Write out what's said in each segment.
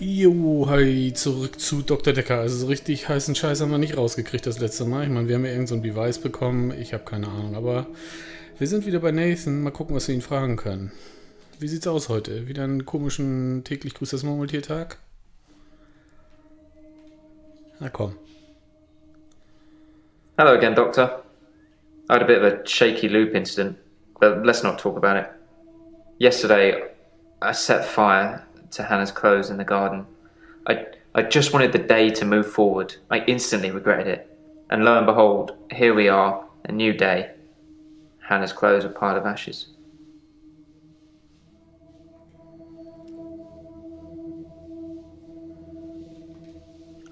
Jo, hi, zurück zu Dr. Dekker. Also so richtig heißen Scheiß haben wir nicht rausgekriegt das letzte Mal. Ich meine, wir haben ja irgend so ein Device bekommen. Ich habe keine Ahnung, aber wir sind wieder bei Nathan. Mal gucken, was wir ihn fragen können. Wie sieht's aus heute? Wieder einen komischen täglich grüßt das Murmeltier-Tag? Na komm. Hello again, Doctor. I had a bit of a shaky loop incident, but let's not talk about it. Yesterday, I set fire to Hannah's clothes in the garden. I just wanted the day to move forward. I instantly regretted it. And lo and behold, here we are, a new day. Hannah's clothes are a pile of ashes.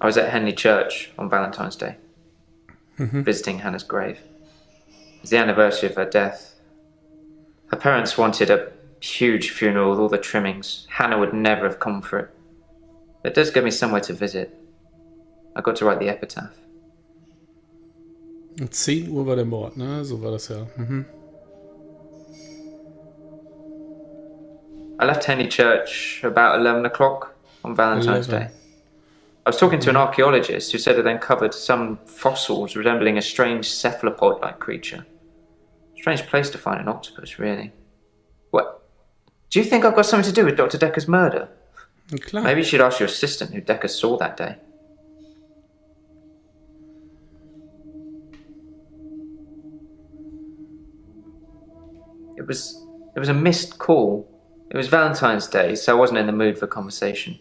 I was at Henley Church on Valentine's Day, visiting Hannah's grave. It was the anniversary of her death. Her parents wanted a huge funeral with all the trimmings. Hannah would never have come for it. But it does give me somewhere to visit. I got to write the epitaph. Um 10 Uhr war der Mord, ne? So war das ja. I left Henley Church about 11 o'clock on Valentine's 11. Day. I was talking to an archaeologist who said it uncovered some fossils resembling a strange cephalopod-like creature. Strange place to find an octopus, really. What? Do you think I've got something to do with Dr. Dekker's murder? Klar. Maybe you should ask your assistant who Dekker saw that day. It was a missed call. It was Valentine's Day, so I wasn't in the mood for conversation.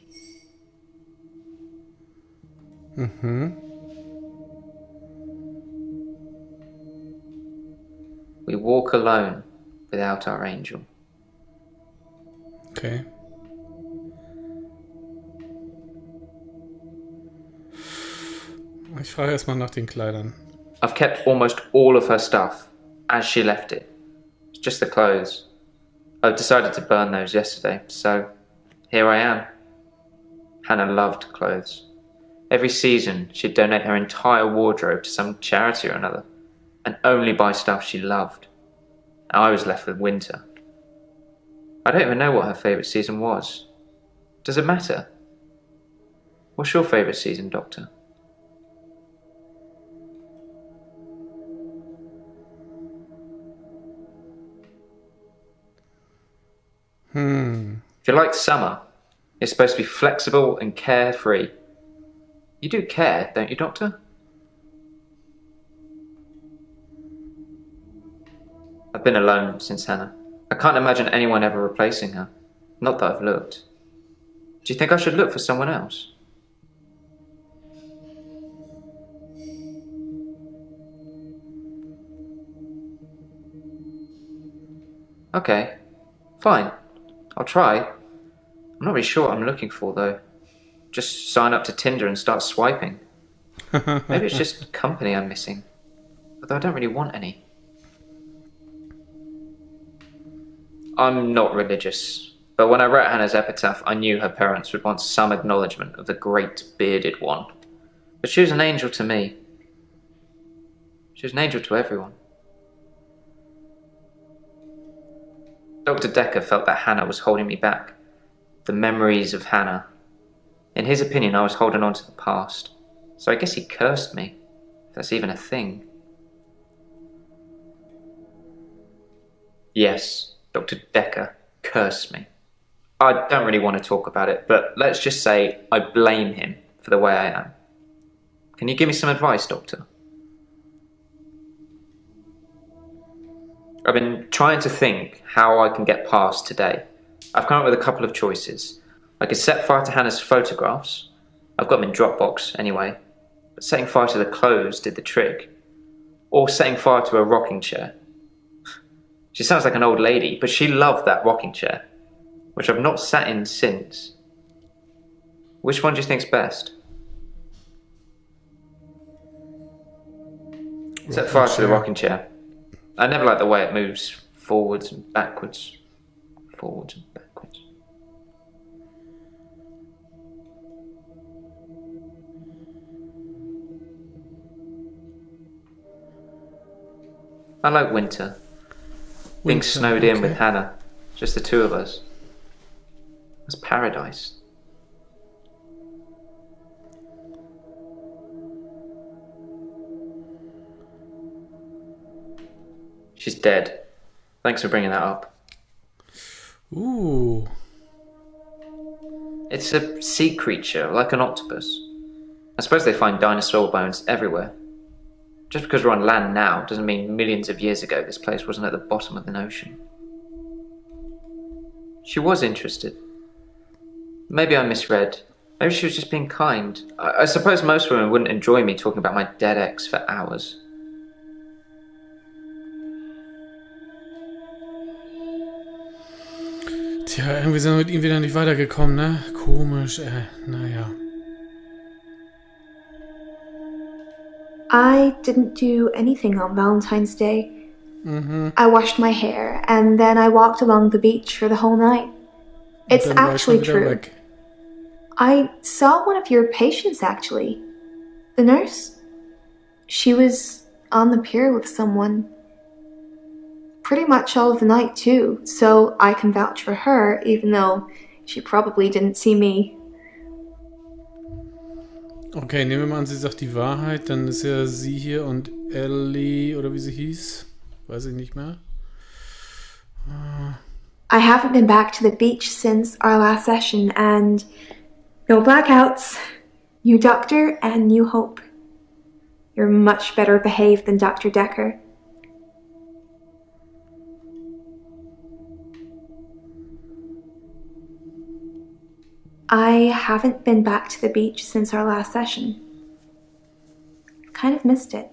We walk alone without our angel. Okay. Ich frage erstmal nach den Kleidern. I've kept almost all of her stuff as she left it. It's just the clothes. I decided to burn those yesterday, so here I am. Hannah loved clothes. Every season, she'd donate her entire wardrobe to some charity or another, and only buy stuff she loved. I was left with winter. I don't even know what her favourite season was. Does it matter? What's your favourite season, Doctor? If you like summer, it's supposed to be flexible and carefree. You do care, don't you, Doctor? I've been alone since Hannah. I can't imagine anyone ever replacing her. Not that I've looked. Do you think I should look for someone else? Okay, fine. I'll try. I'm not really sure what I'm looking for, though. Just sign up to Tinder and start swiping. Maybe it's just company I'm missing. Although I don't really want any. I'm not religious, but when I wrote Hannah's epitaph, I knew her parents would want some acknowledgement of the great bearded one. But she was an angel to me. She was an angel to everyone. Dr. Dekker felt that Hannah was holding me back. The memories of Hannah. In his opinion, I was holding on to the past. So I guess he cursed me, if that's even a thing. Yes, Dr. Dekker cursed me. I don't really want to talk about it, but let's just say I blame him for the way I am. Can you give me some advice, Doctor? I've been trying to think how I can get past today. I've come up with a couple of choices. I could set fire to Hannah's photographs. I've got them in Dropbox anyway. But setting fire to the clothes did the trick. Or setting fire to a rocking chair. She sounds like an old lady, but she loved that rocking chair, which I've not sat in since. Which one do you think's best? Set fire to the rocking chair. I never like the way it moves forwards and backwards. Forwards and backwards. I like winter. Being snowed in with Hannah. Just the two of us. That's paradise. She's dead. Thanks for bringing that up. Ooh. It's a sea creature, like an octopus. I suppose they find dinosaur bones everywhere. Just because we're on land now doesn't mean millions of years ago this place wasn't at the bottom of an ocean. She was interested. Maybe I misread. Maybe she was just being kind. I suppose most women wouldn't enjoy me talking about my dead ex for hours. Tja, irgendwie sind wir mit ihm wieder nicht weitergekommen, ne? Komisch, naja. I didn't do anything on Valentine's Day. I washed my hair and then I walked along the beach for the whole night. It's actually true. I saw one of your patients, actually. The nurse. She was on the pier with someone. Pretty much all of the night, too, so I can vouch for her, even though she probably didn't see me. Okay, nehmen wir mal an, sie sagt die Wahrheit, dann ist ja sie hier und Ellie, oder wie sie hieß, weiß ich nicht mehr. I haven't been back to the beach since our last session, and no blackouts, new doctor and new hope. You're much better behaved than Dr. Dekker. I haven't been back to the beach since our last session. Kind of missed it.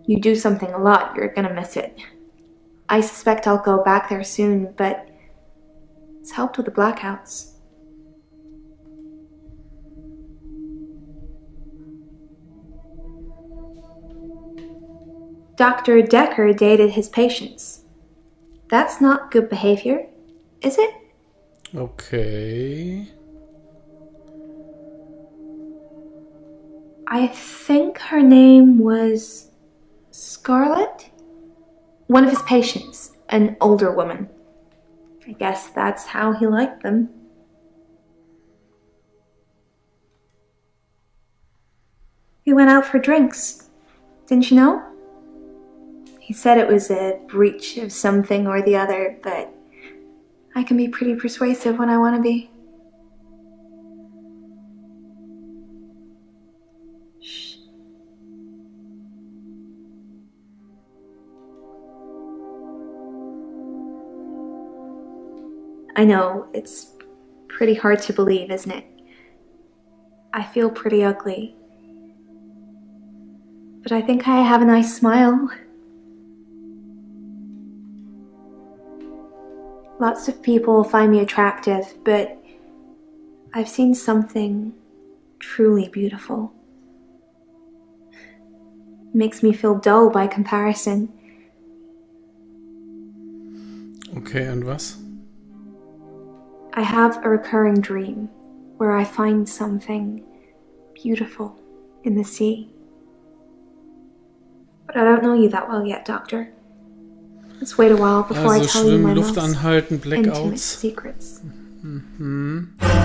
You do something a lot, you're gonna miss it. I suspect I'll go back there soon, but it's helped with the blackouts. Dr. Dekker dated his patients. That's not good behavior, is it? Okay. I think her name was Scarlett? One of his patients, an older woman. I guess that's how he liked them. We went out for drinks. Didn't you know? He said it was a breach of something or the other, but I can be pretty persuasive when I want to be. Shh. I know, it's pretty hard to believe, isn't it? I feel pretty ugly. But I think I have a nice smile. Lots of people find me attractive, but I've seen something truly beautiful. It makes me feel dull by comparison. Okay, und was? I have a recurring dream where I find something beautiful in the sea. But I don't know you that well yet, Doctor. Let's wait a while before I tell you my most intimate secrets.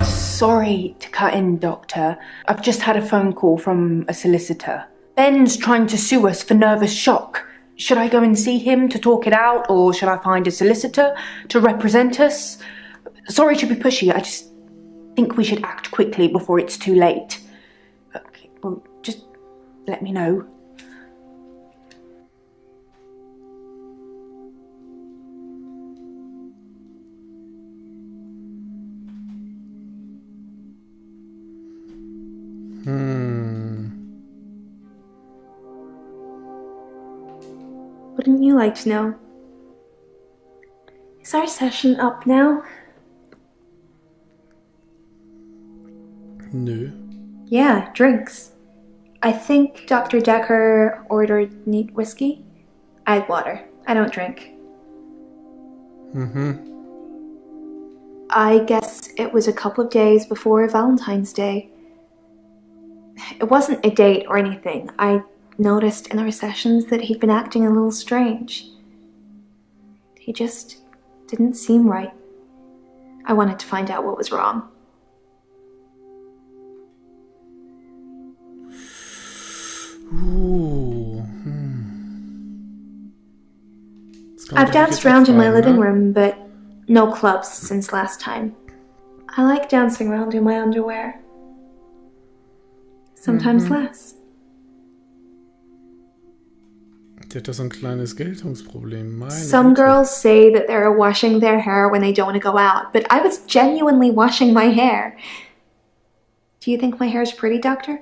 Sorry to cut in, Doctor. I've just had a phone call from a solicitor. Ben's trying to sue us for nervous shock. Should I go and see him to talk it out, or should I find a solicitor to represent us? Sorry to be pushy, I just think we should act quickly before it's too late. Okay, well, just let me know. Wouldn't you like to know? Is our session up now? Nö. Yeah, drinks. I think Dr. Dekker ordered neat whiskey. I had water. I don't drink. I guess it was a couple of days before Valentine's Day. It wasn't a date or anything. I noticed in our sessions that he'd been acting a little strange. He just didn't seem right. I wanted to find out what was wrong. I've danced around in my living room, but no clubs since last time. I like dancing around in my underwear. Sometimes less. Die hat da so ein kleines Geltungsproblem. Meine Some Güte. girls say that they're washing their hair when they don't want to go out, but I was genuinely washing my hair. Do you think my hair is pretty, Doctor?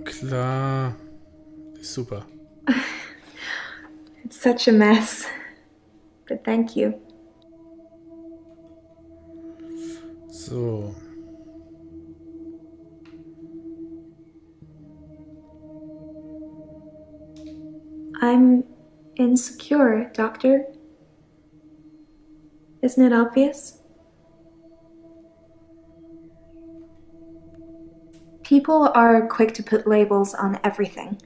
Klar. Ist super. It's such a mess. But thank you. So. I'm insecure, Doctor. Isn't it obvious? People are quick to put labels on everything.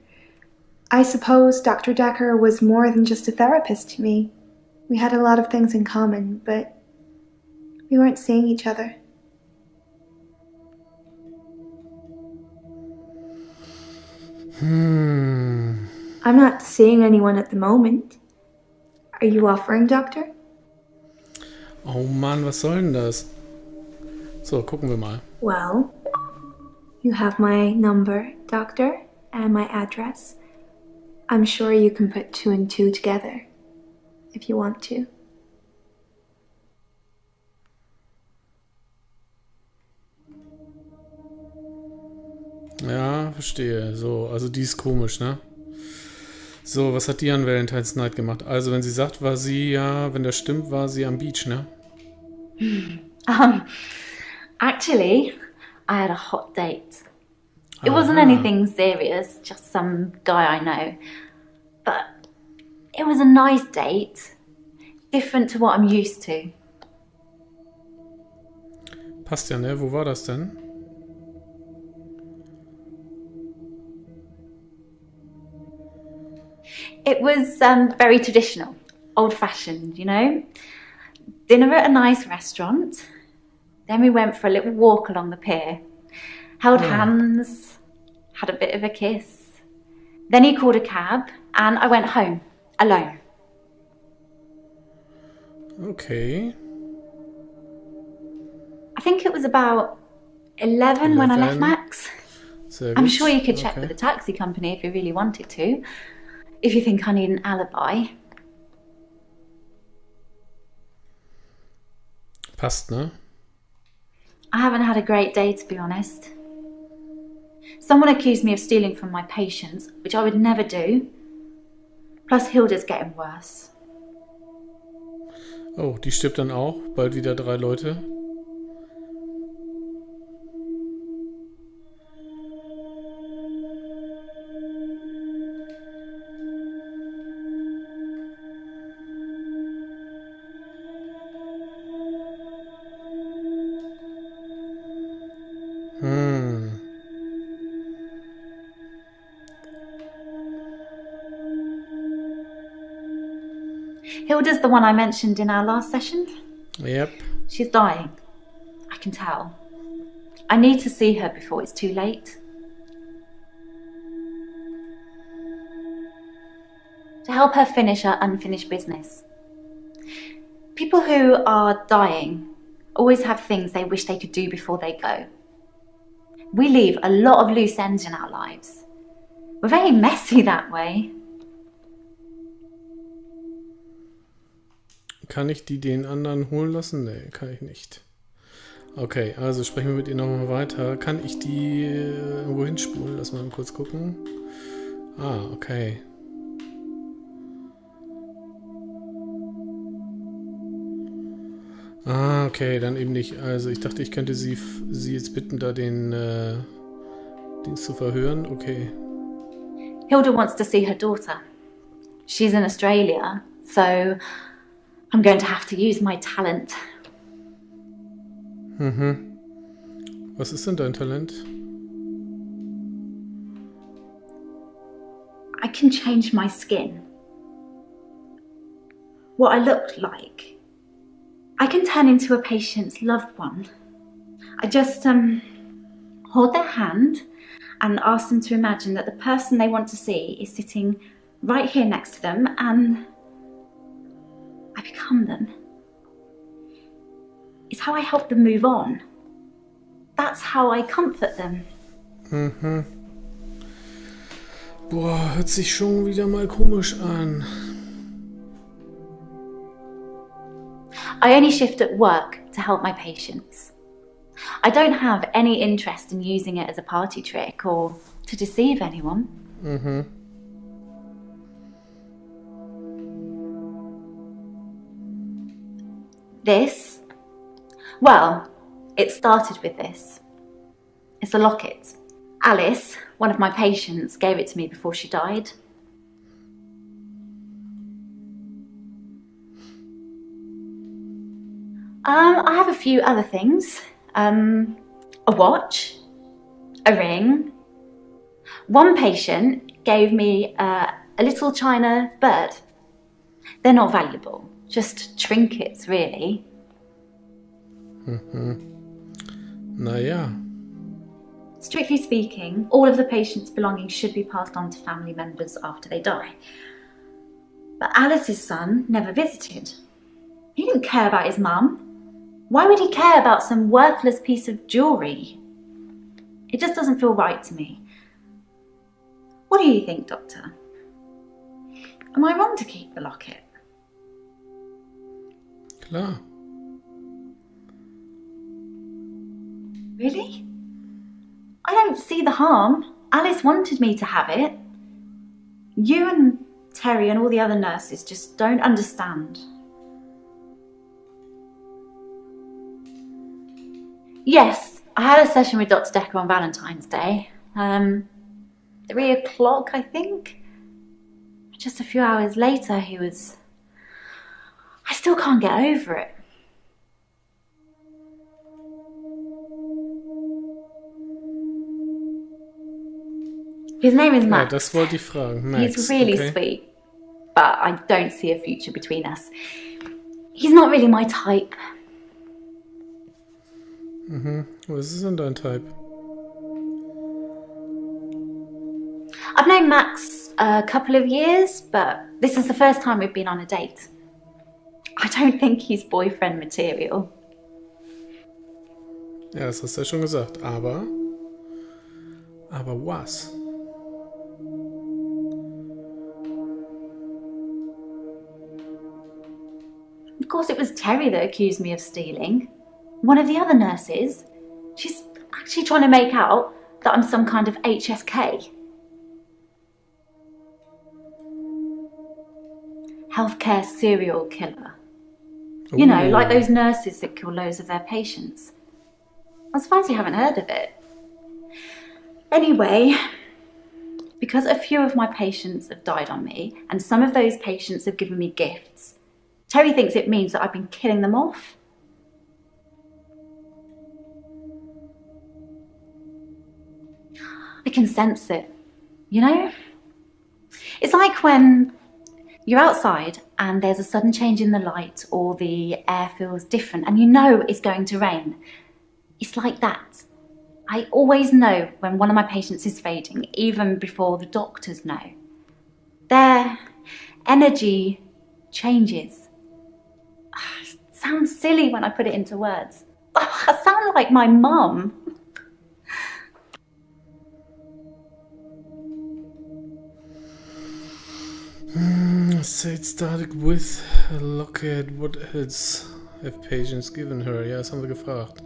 I suppose Dr. Dekker was more than just a therapist to me. We had a lot of things in common, but we weren't seeing each other. I'm not seeing anyone at the moment. Are you offering, Doctor? Oh Mann, was soll denn das? So, gucken wir mal. Well, you have my number, Doctor, and my address. I'm sure you can put 2 and 2 together, if you want to. Ja, verstehe. So, also die ist komisch, ne? So, was hat die an Valentine's Night gemacht? Also, wenn sie sagt, war sie ja, wenn das stimmt, war sie am Beach, ne? Actually, I had a hot date. It wasn't anything serious, just some guy I know. But it was a nice date. Different to what I'm used to. Passt ja, ne? Wo war das denn? It was very traditional, old-fashioned, you know. Dinner at a nice restaurant. Then we went for a little walk along the pier. Held hands, had a bit of a kiss. Then he called a cab and I went home, alone. Okay. I think it was about 11 when I left 11. Max. Sehr I'm gut. sure you could check Okay. with the taxi company if you really wanted to. If you think I need an alibi. Passt, ne? I haven't had a great day, to be honest. Someone accused me of stealing from my patients, which I would never do. Plus Hilda's getting worse. Oh, die stirbt dann auch. Bald wieder 3 Leute. Hilda's the one I mentioned in our last session. Yep. She's dying. I can tell. I need to see her before it's too late. To help her finish her unfinished business. People who are dying always have things they wish they could do before they go. We leave a lot of loose ends in our lives. We're very messy that way. Kann ich die den anderen holen lassen? Nee, kann ich nicht. Okay, also sprechen wir mit ihr nochmal weiter. Kann ich die irgendwo hinspulen? Lass mal kurz gucken. Ah, okay. Ah, okay, dann eben nicht. Also ich dachte, ich könnte sie jetzt bitten, da den Dings zu verhören. Okay. Hilda wants to see her daughter. She's in Australia, so I'm going to have to use my talent. Was ist denn dein Talent? I can change my skin. What I look like. I can turn into a patient's loved one. I just, hold their hand and ask them to imagine that the person they want to see is sitting right here next to them, and I become them. It's how I help them move on. That's how I comfort them. Mhm. Boah, hört sich schon wieder mal komisch an. I only shift at work to help my patients. I don't have any interest in using it as a party trick or to deceive anyone. Mhm. This? Well, it started with this. It's a locket. Alice, one of my patients, gave it to me before she died. I have a few other things. A watch, a ring. One patient gave me a little china bird. They're not valuable, just trinkets, really. Naja. Strictly speaking, all of the patient's belongings should be passed on to family members after they die. But Alice's son never visited. He didn't care about his mum. Why would he care about some worthless piece of jewellery? It just doesn't feel right to me. What do you think, Doctor? Am I wrong to keep the locket? Klar. Really? I don't see the harm. Alice wanted me to have it. You and Terry and all the other nurses just don't understand. Yes, I had a session with Dr. Dekker on Valentine's Day. 3 o'clock, I think. Just a few hours later, I still can't get over it. His name is Max. Ja, das wollte ich fragen. Max. He's really sweet, but I don't see a future between us. He's not really my type. Was ist denn dein Type? I've known Max a couple of years, but this is the first time we've been on a date. I don't think he's boyfriend material. Ja, das hast du ja schon gesagt. Aber was? Of course, it was Terry that accused me of stealing. One of the other nurses. She's actually trying to make out that I'm some kind of HSK. Healthcare serial killer. You know, like those nurses that kill loads of their patients. I'm surprised you haven't heard of it. Anyway, because a few of my patients have died on me, and some of those patients have given me gifts, Terry thinks it means that I've been killing them off. I can sense it, you know? It's like when you're outside and there's a sudden change in the light or the air feels different and you know it's going to rain. It's like that. I always know when one of my patients is fading, even before the doctors know. Their energy changes. It sounds silly when I put it into words. I sound like my mum. So it started with a locket. What else have patients given her? Ja, das haben wir gefragt.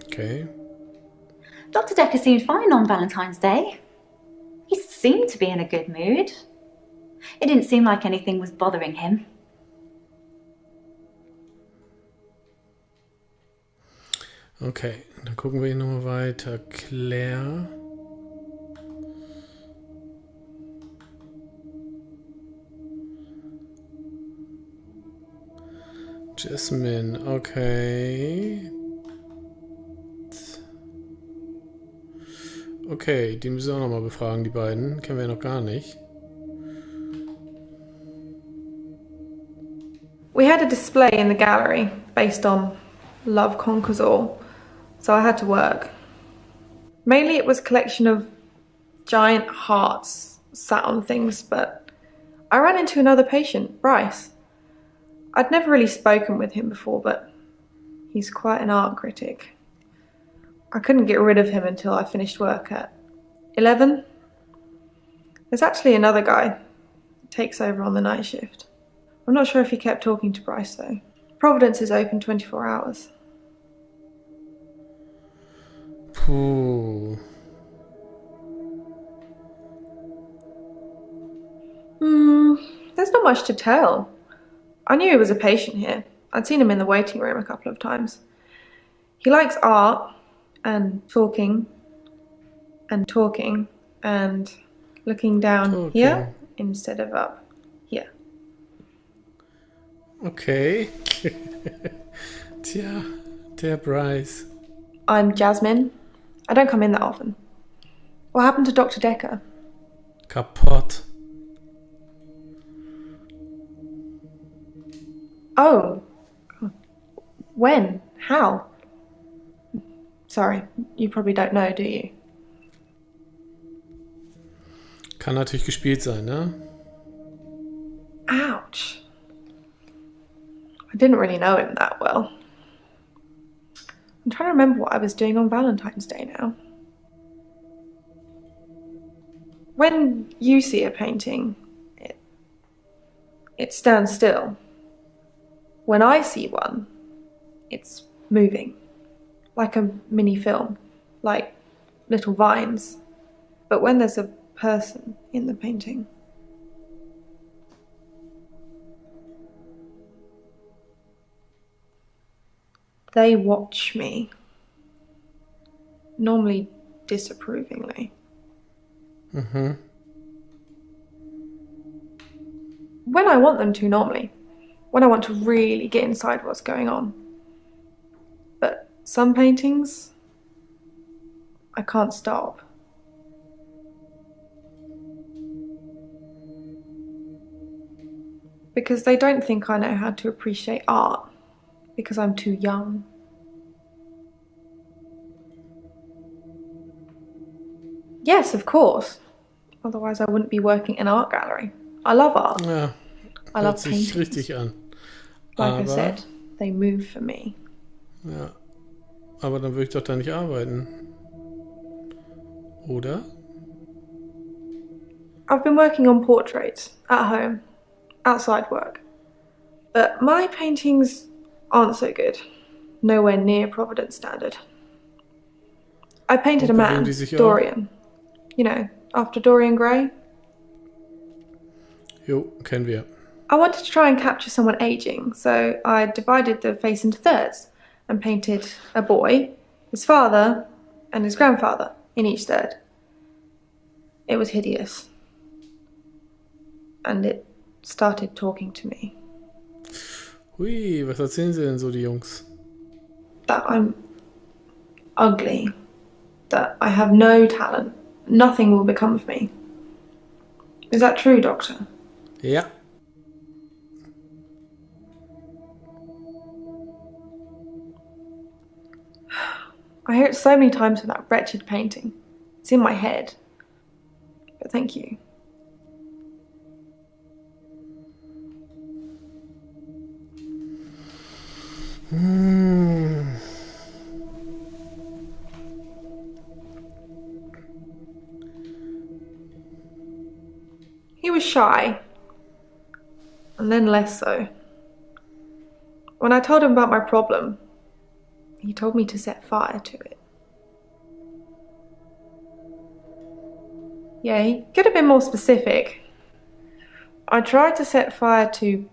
Okay. Dr. Dekker seemed fine on Valentine's Day. He seemed to be in a good mood. It didn't seem like anything was bothering him. Okay, dann gucken wir hier nochmal weiter. Claire. Jasmine, okay. Okay, die müssen wir auch nochmal befragen, die beiden. Kennen wir ja noch gar nicht. We had a display in the gallery based on Love Conquers All, so I had to work. Mainly it was a collection of giant hearts sat on things, but I ran into another patient, Bryce. I'd never really spoken with him before, but he's quite an art critic. I couldn't get rid of him until I finished work at 11. There's actually another guy who takes over on the night shift. I'm not sure if he kept talking to Bryce though. Providence is open 24 hours. Ooh. There's not much to tell. I knew he was a patient here. I'd seen him in the waiting room a couple of times. He likes art and talking and looking down here instead of up here. Okay. Tja, der Bryce. I'm Jasmine. I don't come in that often. What happened to Dr. Dekker? Kaputt. Oh. When? How? Sorry, you probably don't know, do you? Kann natürlich gespielt sein, ne? Ouch. I didn't really know him that well. I'm trying to remember what I was doing on Valentine's Day now. When you see a painting, it stands still. When I see one, it's moving. Like a mini film, like little vines. But when there's a person in the painting, they watch me, normally disapprovingly. Mhm. When I want them to, normally. When I want to really get inside what's going on. But some paintings, I can't stop. Because they don't think I know how to appreciate art. Because I'm too young. Yes, of course. Otherwise I wouldn't be working in an art gallery. I love art. Ja, I hört love sich paintings. richtig an. Like I said, they move for me. Ja, aber dann würde ich doch da nicht arbeiten. Oder? I've been working on portraits, at home, outside work. But my paintings aren't so good. Nowhere near Providence standard. I painted a man, Dorian. You know, after Dorian Gray. Jo, kennen wir. I wanted to try and capture someone aging, so I divided the face into thirds and painted a boy, his father, and his grandfather in each third. It was hideous. And it started talking to me. Hui, was erzählen sie denn so, die Jungs? That I'm ugly. That I have no talent. Nothing will become of me. Is that true, Doctor? Ja. I hear it so many times with that wretched painting. It's in my head. But thank you. He was shy, and then less so. When I told him about my problem, he told me to set fire to it. Yeah, he could have been more specific. I tried to set fire to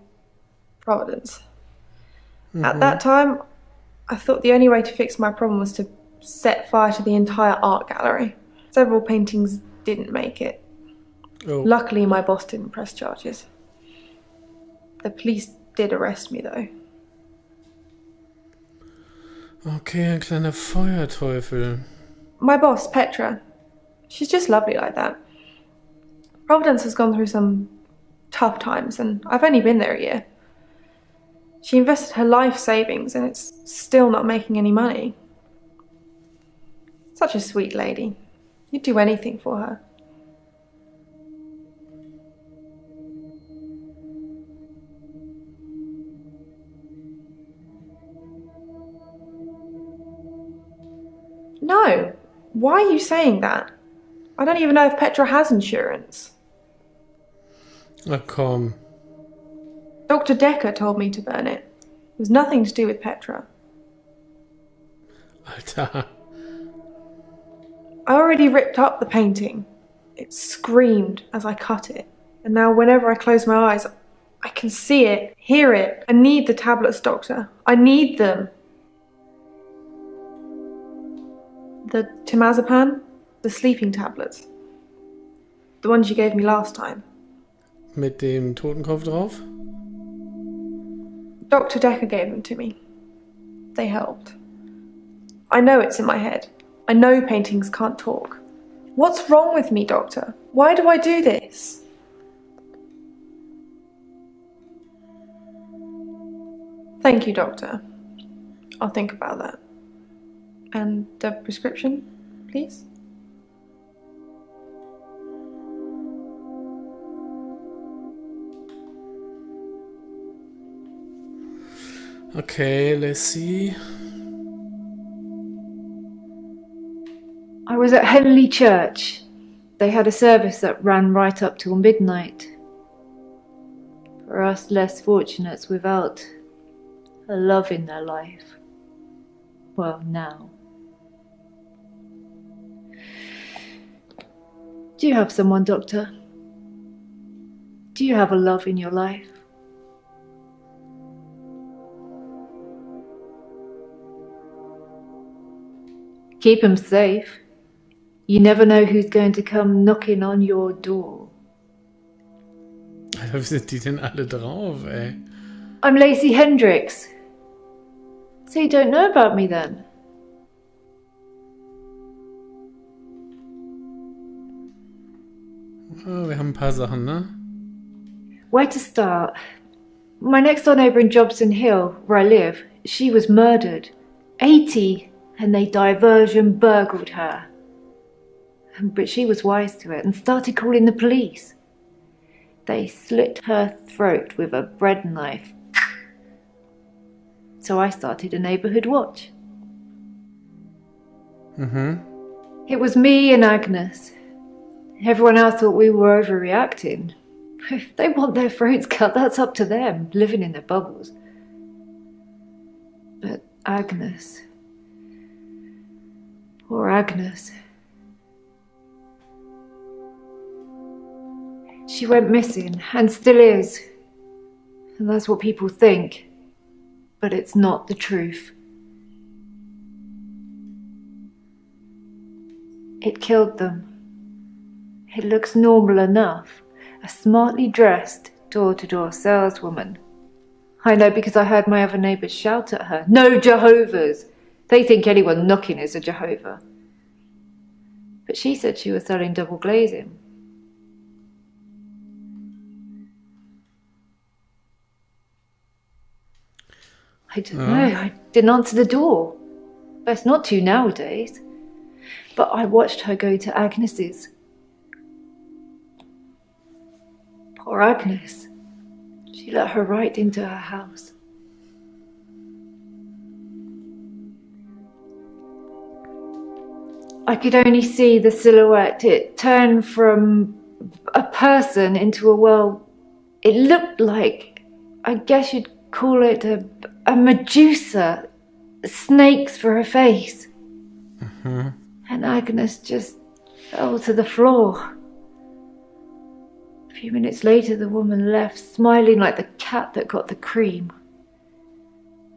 Providence. Mm-hmm. At that time, I thought the only way to fix my problem was to set fire to the entire art gallery. Several paintings didn't make it. Oh. Luckily, my boss didn't press charges. The police did arrest me, though. Okay, ein kleiner Feuerteufel. My boss, Petra, she's just lovely like that. Providence has gone through some tough times, and I've only been there a year. She invested her life savings and it's still not making any money. Such a sweet lady. You'd do anything for her. No. Why are you saying that? I don't even know if Petra has insurance. Na komm. Dr. Dekker told me to burn it. It was nothing to do with Petra. Alter. I already ripped up the painting. It screamed as I cut it. And now whenever I close my eyes, I can see it, hear it. I need the tablets, Doctor. I need them. The temazepam? The sleeping tablets. The ones you gave me last time. Mit dem Totenkopf drauf? Dr. Dekker gave them to me. They helped. I know it's in my head. I know paintings can't talk. What's wrong with me, Doctor? Why do I do this? Thank you, Doctor. I'll think about that. And the prescription, please? Okay, let's see. I was at Henley Church. They had a service that ran right up till midnight. For us less fortunates without a love in their life. Well, now. Do you have someone, Doctor? Do you have a love in your life? Keep him safe. You never know who's going to come knocking on your door. Alter, wie sind die denn alle drauf, ey? I'm Lacey Hendricks. So you don't know about me then? Oh, wir haben ein paar Sachen, ne? Where to start? My next door neighbour in Jobson Hill, where I live, she was murdered. 80, and they diversion burgled her. But she was wise to it and started calling the police. They slit her throat with a bread knife. So I started a neighbourhood watch. It was me and Agnes. Everyone else thought we were overreacting. If they want their throats cut, that's up to them, living in their bubbles. But Agnes... Poor Agnes... She went missing, and still is. And that's what people think. But it's not the truth. It killed them. It looks normal enough. A smartly dressed, door-to-door saleswoman. I know because I heard my other neighbours shout at her. No Jehovah's! They think anyone knocking is a Jehovah. But she said she was selling double glazing. I don't know. I didn't answer the door. Best not to nowadays. But I watched her go to Agnes's. Poor Agnes. She let her right into her house. I could only see the silhouette. It turned from a person into it looked like, I guess you'd call it a Medusa. Snakes for her face. And Agnes just fell to the floor. A few minutes later, the woman left, smiling like the cat that got the cream.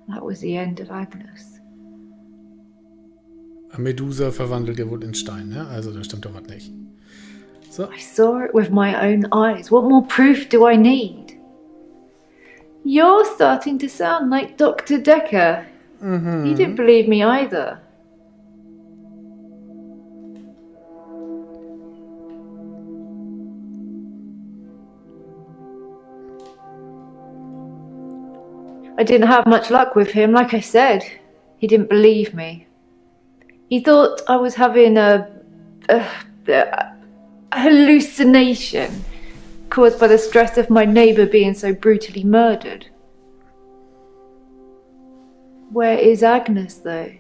That was the end of Agnes. Medusa verwandelt ihr wohl in Stein, ne? Also da stimmt doch was nicht. So. I saw it with my own eyes. What more proof do I need? You're starting to sound like Dr. Dekker. You didn't believe me either. I didn't have much luck with him, like I said. He didn't believe me. He thought I was having a hallucination caused by the stress of my neighbour being so brutally murdered. Where is Agnes, though?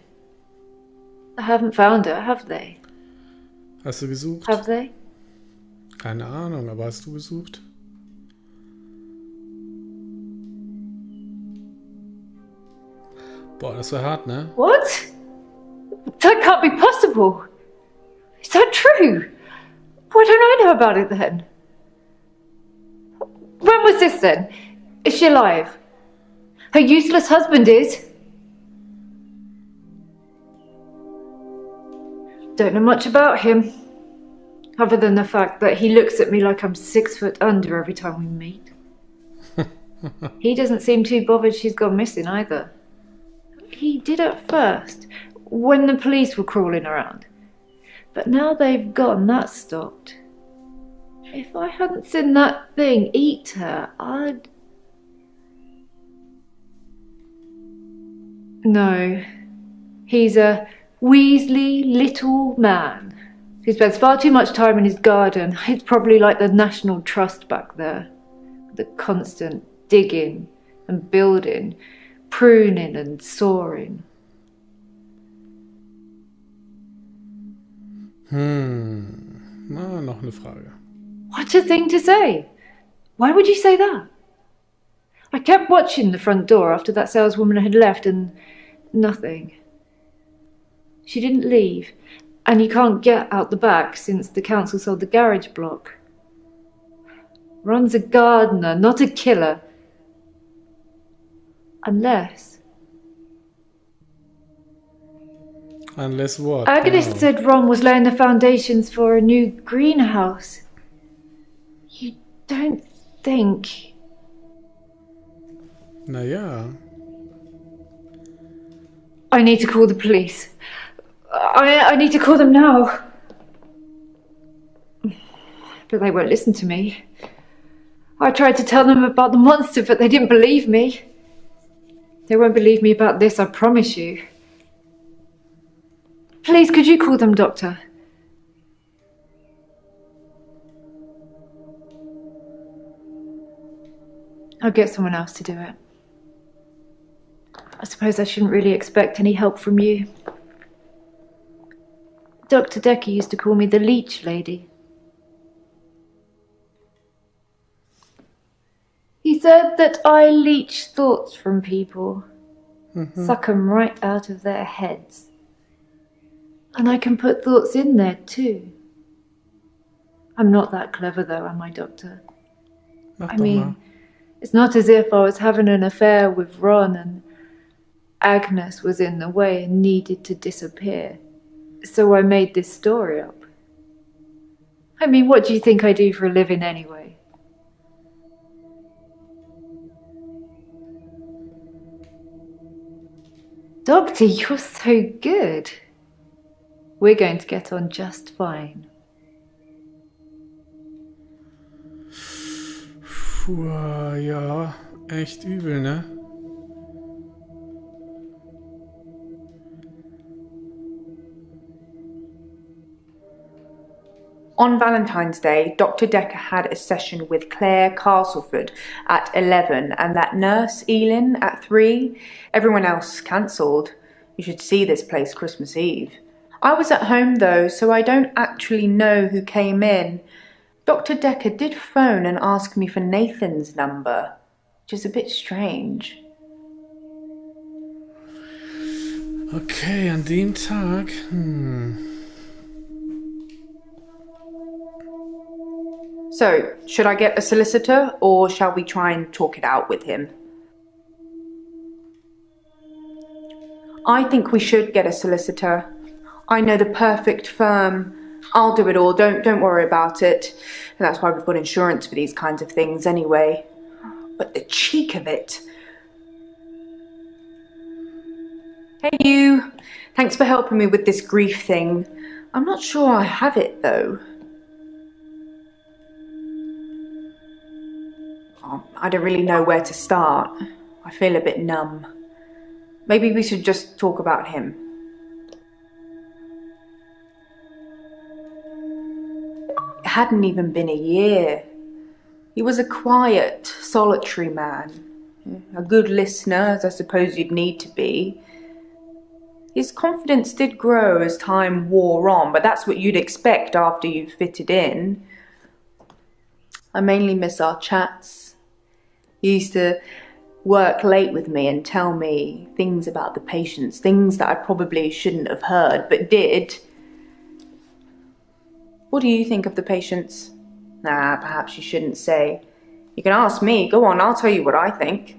I haven't found her, have they? Hast du gesucht? Have they? Keine Ahnung, aber hast du gesucht? Boah, das war hart, ne? What? That can't be possible. Is that true? Why don't I know about it then? When was this then? Is she alive? Her useless husband is? Don't know much about him, other than the fact that he looks at me like I'm 6 foot under every time we meet. He doesn't seem too bothered she's gone missing either. He did at first, when the police were crawling around. But now they've gone, that's stopped. If I hadn't seen that thing eat her, I'd... No. He's a Weasley little man. He spends far too much time in his garden. It's probably like the National Trust back there. The constant digging and building, pruning and sawing. Na, noch eine Frage. What a thing to say! Why would you say that? I kept watching the front door after that saleswoman had left and nothing. She didn't leave, and you can't get out the back since the council sold the garage block. Ron's a gardener, not a killer. Unless what? Agnes Genau. said Ron was laying the foundations for a new greenhouse. You don't think... Naja. I need to call the police. I need to call them now. But they won't listen to me. I tried to tell them about the monster, but they didn't believe me. They won't believe me about this, I promise you. Please, could you call them, Doctor? I'll get someone else to do it. I suppose I shouldn't really expect any help from you. Dr. Dekker used to call me the leech lady. He said that I leech thoughts from people, suck them right out of their heads. And I can put thoughts in there too. I'm not that clever though, am I, Doctor? I mean, it's not as if I was having an affair with Ron and Agnes was in the way and needed to disappear. So I made this story up. I mean, what do you think I do for a living anyway? Doctor, you're so good. We're going to get on just fine. Puh, ja, echt übel, ne? On Valentine's Day, Dr. Dekker had a session with Claire Castleford at 11 and that nurse, Elin, at 3. Everyone else cancelled. You should see this place Christmas Eve. I was at home though, so I don't actually know who came in. Dr. Dekker did phone and ask me for Nathan's number, which is a bit strange. Okay, an dem Tag. So, should I get a solicitor or shall we try and talk it out with him? I think we should get a solicitor. I know the perfect firm. I'll do it all, don't worry about it. And that's why we've got insurance for these kinds of things anyway. But the cheek of it. Hey you, thanks for helping me with this grief thing. I'm not sure I have it though. I don't really know where to start. I feel a bit numb. Maybe we should just talk about him. It hadn't even been a year. He was a quiet, solitary man. A good listener, as I suppose you'd need to be. His confidence did grow as time wore on, but that's what you'd expect after you've fitted in. I mainly miss our chats. He used to work late with me and tell me things about the patients, things that I probably shouldn't have heard, but did. What do you think of the patients? Nah, perhaps you shouldn't say. You can ask me. Go on, I'll tell you what I think.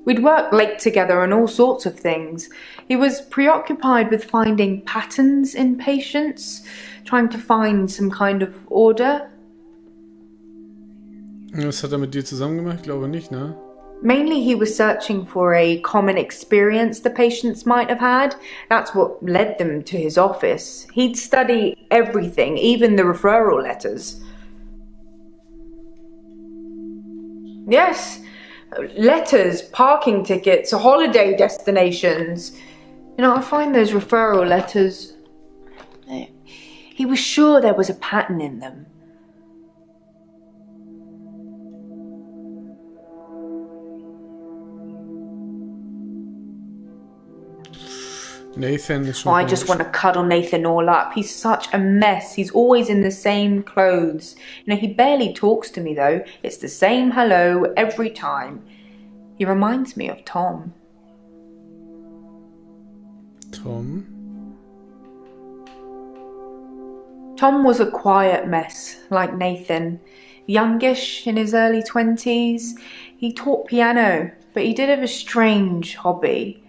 We'd work late together on all sorts of things. He was preoccupied with finding patterns in patients, trying to find some kind of order. Was hat mit dir zusammen gemacht? Ich glaube nicht, ne? Mainly he was searching for a common experience the patients might have had. That's what led them to his office. He'd study everything, even the referral letters. Yes, letters, parking tickets, holiday destinations. You know, I find those referral letters... He was sure there was a pattern in them. Nathan is schon I just want to cuddle Nathan all up. He's such a mess. He's always in the same clothes. You know, he barely talks to me though. It's the same hello every time. He reminds me of Tom. Tom? Tom was a quiet mess, like Nathan. Youngish, in his early 20s. He taught piano, but he did have a strange hobby.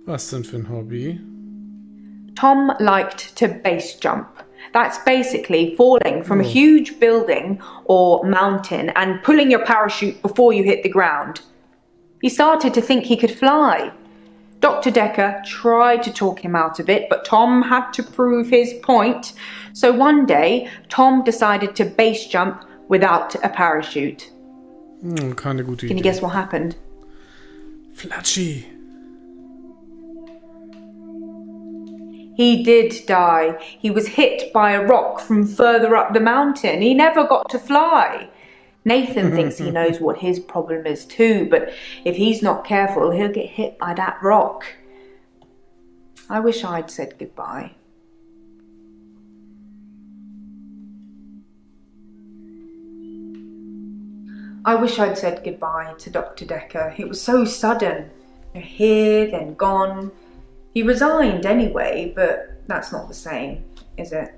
Was denn für ein Hobby? Tom liked to base jump. That's basically falling from a huge building or mountain and pulling your parachute before you hit the ground. He started to think he could fly. Dr. Dekker tried to talk him out of it, but Tom had to prove his point. So one day, Tom decided to base jump without a parachute. Keine gute Idee. Can you guess what happened? Flatschi. He did die. He was hit by a rock from further up the mountain. He never got to fly. Nathan thinks he knows what his problem is too, but if he's not careful, he'll get hit by that rock. I wish I'd said goodbye. I wish I'd said goodbye to Dr. Dekker. It was so sudden. Here, then gone. He resigned anyway, but that's not the same, is it?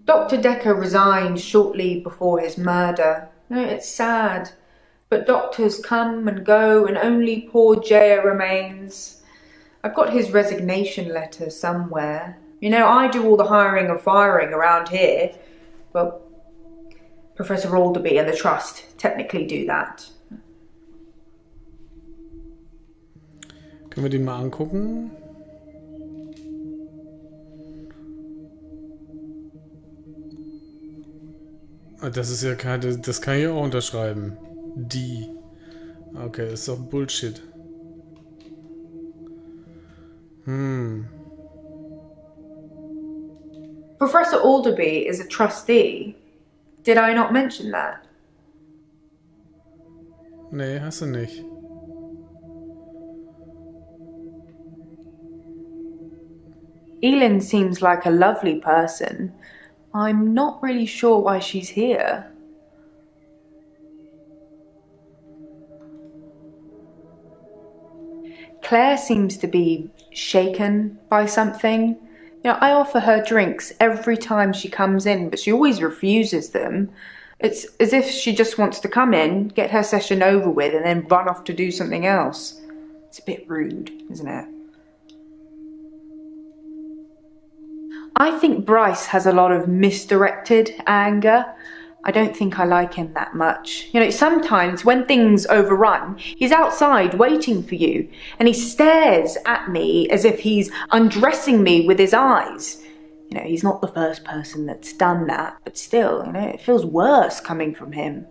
Dr. Dekker resigned shortly before his murder. It's sad, but doctors come and go and only poor Jaya remains. I've got his resignation letter somewhere. You know, I do all the hiring and firing around here. Well, Professor Alderby and the Trust technically do that. Können wir den mal angucken? Das ist ja keine, das kann ich auch unterschreiben. Die. Okay, das ist doch Bullshit. Professor Alderby is a trustee. Did I not mention that? Nee, hast du nicht. Elin seems like a lovely person. I'm not really sure why she's here. Claire seems to be shaken by something. You know, I offer her drinks every time she comes in, but she always refuses them. It's as if she just wants to come in, get her session over with, and then run off to do something else. It's a bit rude, isn't it? I think Bryce has a lot of misdirected anger. I don't think I like him that much. You know, sometimes when things overrun, he's outside waiting for you, and he stares at me as if he's undressing me with his eyes. You know, he's not the first person that's done that, but still, you know, it feels worse coming from him.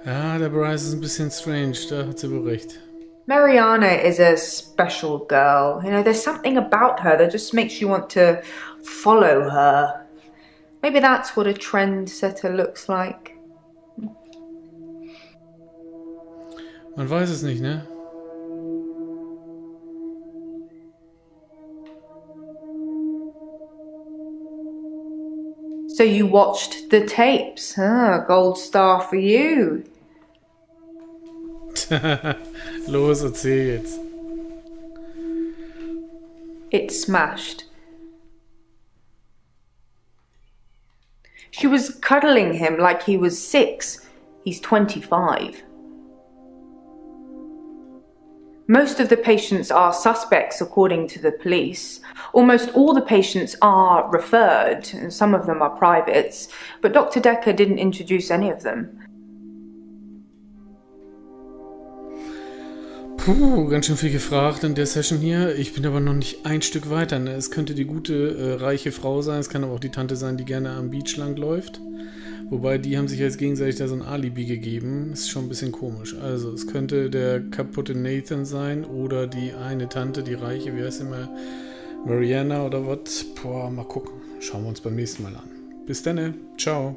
Ja, der Bryce ist ein bisschen strange, da hat sie wohl recht. Mariana is a special girl. You know, there's something about her that just makes you want to follow her. Maybe that's what a trendsetter looks like. Man weiß es nicht, ne? So you watched the tapes, huh? Gold star for you. Los, erzähl jetzt. It smashed. She was cuddling him like he was 6. He's 25. Most of the patients are suspects, according to the police. Almost all the patients are referred, and some of them are privates, but Dr. Dekker didn't introduce any of them. Puh, ganz schön viel gefragt in der Session hier. Ich bin aber noch nicht ein Stück weiter. Ne? Es könnte die gute, reiche Frau sein. Es kann aber auch die Tante sein, die gerne am Beach lang läuft. Wobei, die haben sich jetzt gegenseitig da so ein Alibi gegeben. Ist schon ein bisschen komisch. Also, es könnte der kaputte Nathan sein oder die eine Tante, die reiche, wie heißt sie mal? Mariana oder was? Boah, mal gucken. Schauen wir uns beim nächsten Mal an. Bis dann. Ciao.